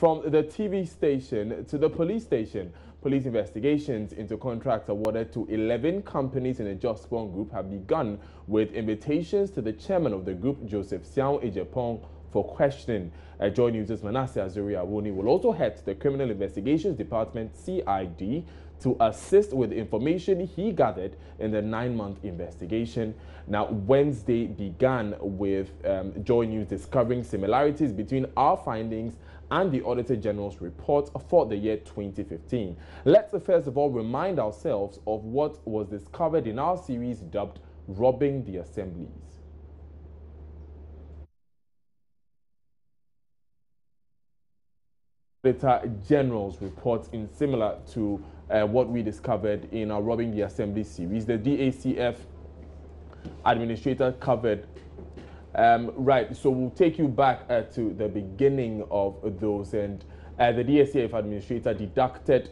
from the TV station to the police station. Police investigations into contracts awarded to 11 companies in the Just One Group have begun, with invitations to the chairman of the group, Joseph Siao Ejepong, for questioning. JoyNews' Manasseh Azuri Awoni will also head to the Criminal Investigations Department, CID, to assist with information he gathered in the 9-month investigation. Now, Wednesday began with JoyNews discovering similarities between our findings and the Auditor General's report for the year 2015. Let's first of all remind ourselves of what was discovered in our series dubbed Robbing the Assemblies. Auditor General's report is similar to what we discovered in our Robbing the Assembly series. The DACF administrator covered, right, so we'll take you back to the beginning of those, and the DACF administrator deducted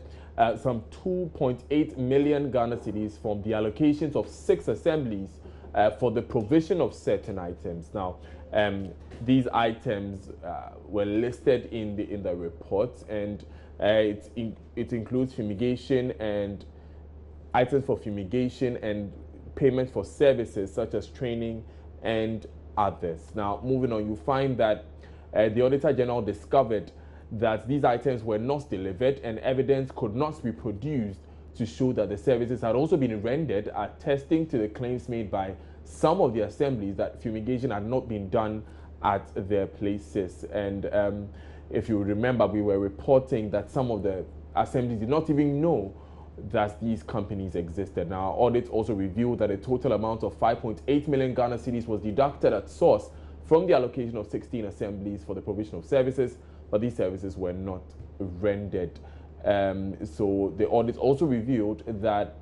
some 2.8 million Ghana cedis from the allocations of 6 assemblies for the provision of certain items. Now, these items were listed in the report, and it includes fumigation and items for fumigation and payment for services such as training and others. Now, moving on, you find that the Auditor General discovered that these items were not delivered and evidence could not be produced to show that the services had also been rendered, attesting to the claims made by some of the assemblies that fumigation had not been done at their places. And if you remember, we were reporting that some of the assemblies did not even know that these companies existed. Now, our audit also revealed that a total amount of 5.8 million Ghana cedis was deducted at source from the allocation of 16 assemblies for the provision of services, but these services were not rendered. So the audit also revealed that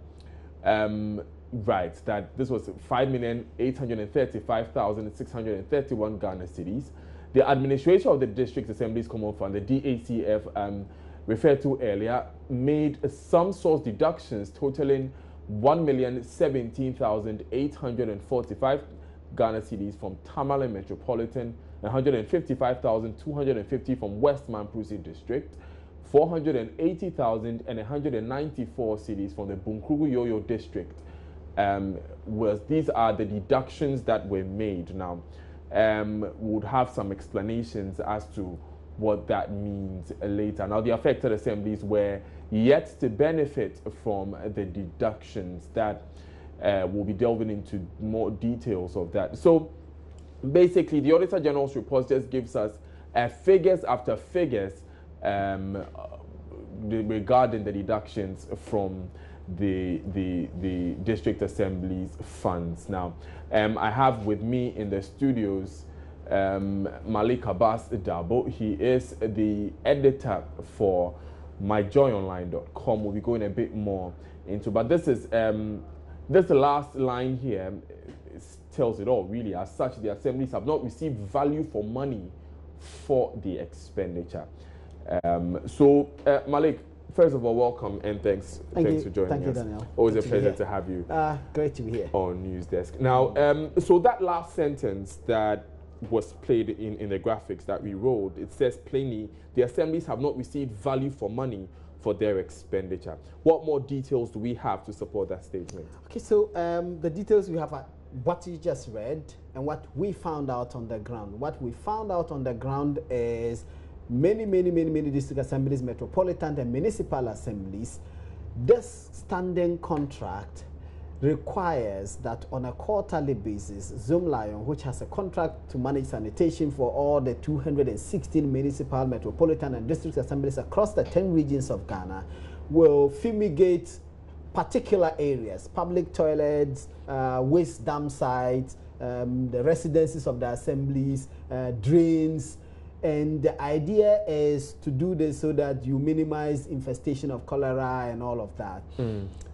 that this was 5,835,631 Ghana cedis. The administration of the District Assemblies Common Fund, the DACF, referred to earlier, made some source deductions totaling 1,017,845 Ghana cedis from Tamale Metropolitan, 155,250 from West Mamprusi District, 480,194 cedis from the Bunkrugu Yoyo District. These are the deductions that were made. Now, we would have some explanations as to what that means later. Now, the affected assemblies were yet to benefit from the deductions. That we'll be delving into more details of that. So, basically, the Auditor General's report just gives us figures after figures regarding the deductions from the district assemblies funds. Now, I have with me in the studios Malik Abbas Dabo. He is the editor for myjoyonline.com. We'll be going a bit more into, but this is this last line here tells it all, really. As such, the assemblies have not received value for money for the expenditure. Malik, first of all, welcome and thanks for joining us. Thank you, Daniel. Always a pleasure to have you. Great to be here on News Desk. Now, so that last sentence that was played in the graphics that we rolled, it says plainly, the assemblies have not received value for money for their expenditure. What more details do we have to support that statement? Okay, so the details we have are what you just read and what we found out on the ground. What we found out on the ground is many district assemblies, metropolitan and municipal assemblies, this standing contract requires that on a quarterly basis, Zoomlion, which has a contract to manage sanitation for all the 216 municipal, metropolitan and district assemblies across the 10 regions of Ghana, will fumigate particular areas, public toilets, waste dump sites, the residences of the assemblies, drains. And the idea is to do this so that you minimize infestation of cholera and all of that.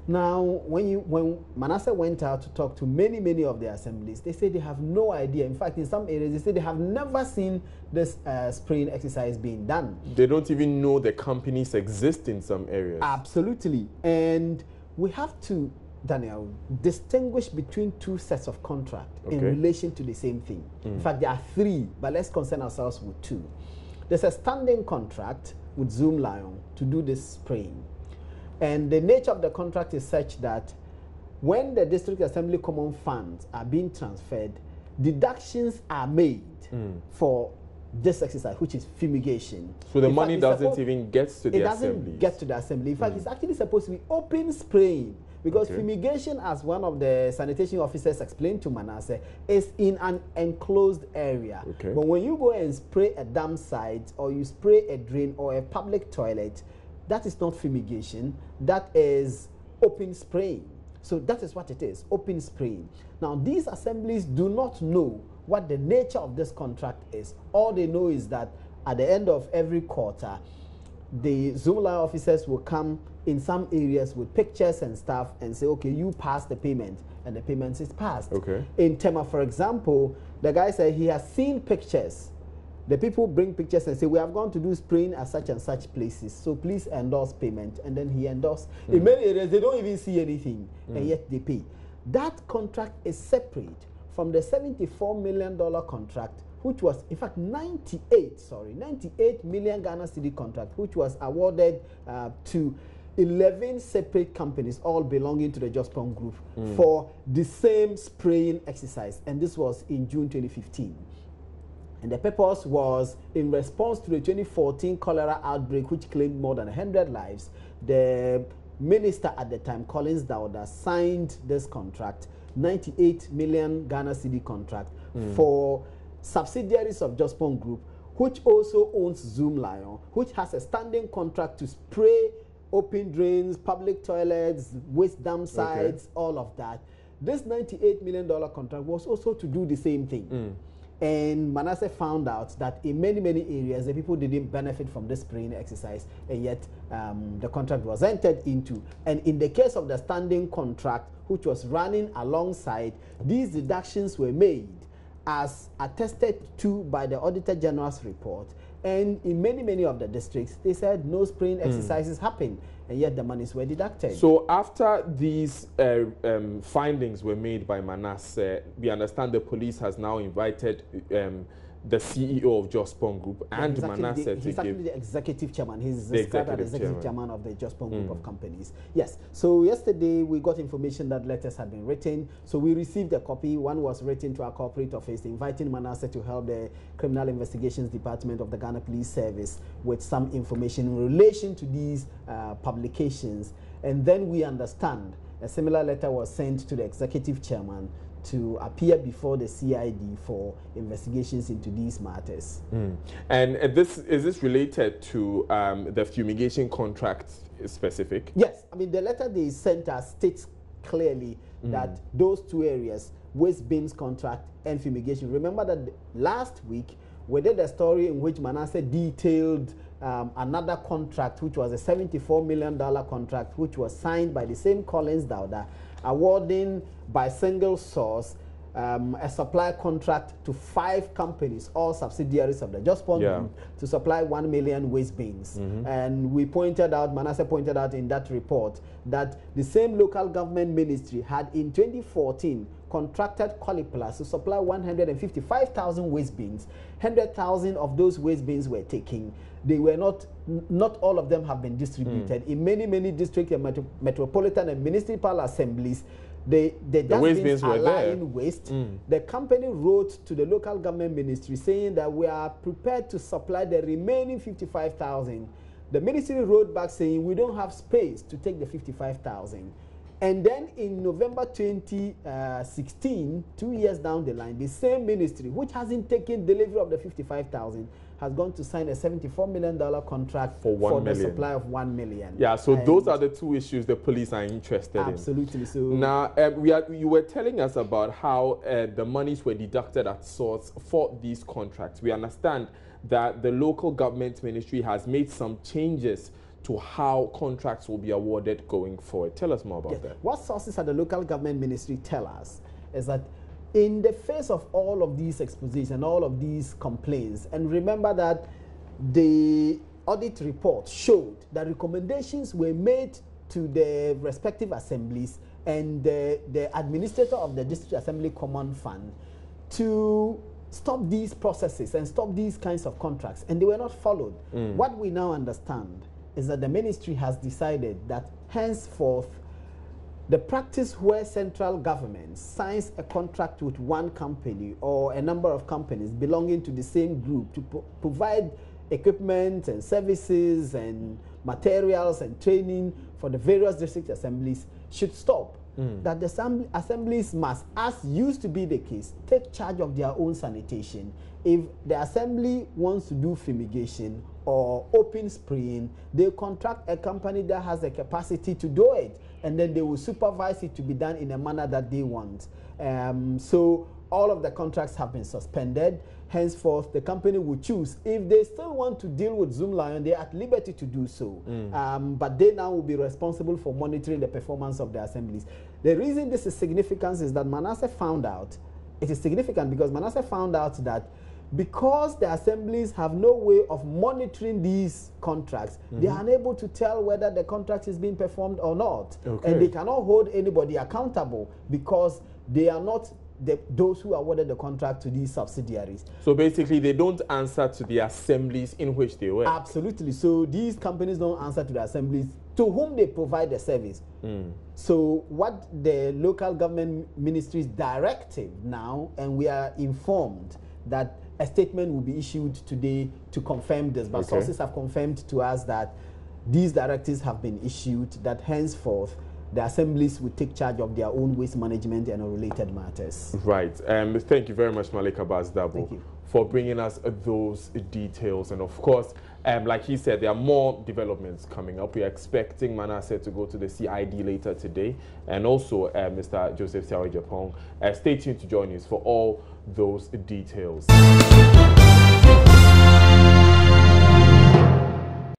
Now, when Manasseh went out to talk to many of the assemblies, they say they have no idea. In fact, in some areas, they say they have never seen this spraying exercise being done. They don't even know the companies exist in some areas. Absolutely. And we have to, Daniel, distinguish between two sets of contract in relation to the same thing. In fact, there are 3, but let's concern ourselves with 2. there's a standing contract with Zoom Lion to do this spraying. And the nature of the contract is such that when the District Assembly Common Funds are being transferred, deductions are made for this exercise, which is fumigation. So the money doesn't even get to the assembly. It doesn't get to the assembly. In fact, it's actually supposed to be open spraying, because fumigation, as one of the sanitation officers explained to Manasseh, is in an enclosed area. But when you go and spray a dam site, or you spray a drain or a public toilet, that is not fumigation. That is open spraying. So that is what it is, open spraying. Now, these assemblies do not know what the nature of this contract is. All they know is that at the end of every quarter, the Zoom Lion officers will come in some areas with pictures and stuff and say, okay, you pass the payment, and the payment is passed. In Tema, for example, the guy said he has seen pictures. The people bring pictures and say, we have gone to do spraying at such and such places, so please endorse payment. And then he endorsed. In many areas, they don't even see anything, and yet they pay. That contract is separate from the $74 million contract, which was, in fact, 98 million Ghana cedi contract, which was awarded to 11 separate companies, all belonging to the Jospon Group, for the same spraying exercise. And this was in June 2015. And the purpose was in response to the 2014 cholera outbreak, which claimed more than 100 lives. The minister at the time, Collins Dauda, signed this contract, 98 million Ghana cedi contract, for subsidiaries of Jospon Group, which also owns Zoom Lion, which has a standing contract to spray open drains, public toilets, waste dam sites, all of that. This $98 million contract was also to do the same thing. And Manasseh found out that in many, many areas, the people didn't benefit from this spraying exercise, and yet the contract was entered into. And in the case of the standing contract, which was running alongside, these deductions were made as attested to by the Auditor General's report. And in many, many of the districts, they said no spraying exercises happened, and yet the monies were deducted. So after these findings were made by Manasseh, we understand the police has now invited the CEO of Jospon Group and Manasseh to he's actually the executive chairman. He's the executive chairman of the Jospon Group of companies. Yes. So yesterday we got information that letters had been written. So we received a copy. One was written to our corporate office inviting Manasseh to help the Criminal Investigations Department of the Ghana Police Service with some information in relation to these publications. And then we understand a similar letter was sent to the executive chairman to appear before the CID for investigations into these matters. And is this related to the fumigation contract specific? Yes. I mean, the letter they sent us states clearly that those two areas, waste bins contract and fumigation. Remember that last week we did a story in which Manasseh detailed another contract, which was a $74 million contract, which was signed by the same Collins Dauda, awarding by single source a supply contract to 5 companies, all subsidiaries of the Jospon Group, to supply 1 million waste bins. And we pointed out, Manasseh pointed out in that report, that the same local government ministry had in 2014 contracted Qualiplus to supply 155,000 waste bins. 100,000 of those waste bins were taken. They were not all of them have been distributed. In many, many district and metropolitan and municipal assemblies, the waste bins are lying waste. The company wrote to the local government ministry saying that we are prepared to supply the remaining 55,000. The ministry wrote back saying we don't have space to take the 55,000. And then in November 2016, 2 years down the line, the same ministry, which hasn't taken delivery of the 55,000, has gone to sign a $74 million contract for the supply of 1 million. Yeah, so those are the two issues the police are interested in. Absolutely. So now, you were telling us about how the monies were deducted at source for these contracts. We understand that the local government ministry has made some changes to how contracts will be awarded going forward. Tell us more about that. What sources at the local government ministry tell us is that in the face of all of these expositions and all of these complaints, and remember that the audit report showed that recommendations were made to the respective assemblies and the administrator of the District Assembly Common Fund to stop these processes and stop these kinds of contracts, and they were not followed. What we now understand is that the ministry has decided that henceforth, the practice where central government signs a contract with one company or a number of companies belonging to the same group to provide equipment and services and materials and training for the various district assemblies should stop. That the assemblies must, as used to be the case, take charge of their own sanitation. If the assembly wants to do fumigation or open spraying, they contract a company that has the capacity to do it, and then they will supervise it to be done in a manner that they want. So all of the contracts have been suspended. Henceforth, the company will choose. If they still want to deal with Zoom Lion, they are at liberty to do so. But they now will be responsible for monitoring the performance of the assemblies. The reason this is significant is that Manasseh found out, it is significant because Manasseh found out that because the assemblies have no way of monitoring these contracts, they are unable to tell whether the contract is being performed or not. And they cannot hold anybody accountable because they are not those who awarded the contract to these subsidiaries. So basically, they don't answer to the assemblies in which they work. Absolutely. So these companies don't answer to the assemblies to whom they provide the service. So what the local government ministry's directive now, and we are informed that a statement will be issued today to confirm this, but sources have confirmed to us that these directives have been issued, that henceforth the assemblies will take charge of their own waste management and related matters. Right. Thank you very much, Malik Abbas-Dabo, for bringing us those details. And of course, like he said, there are more developments coming up. We are expecting Manasseh to go to the CID later today, and also Mr. Joseph Siawe Japong. Stay tuned to JoyNews for all those details.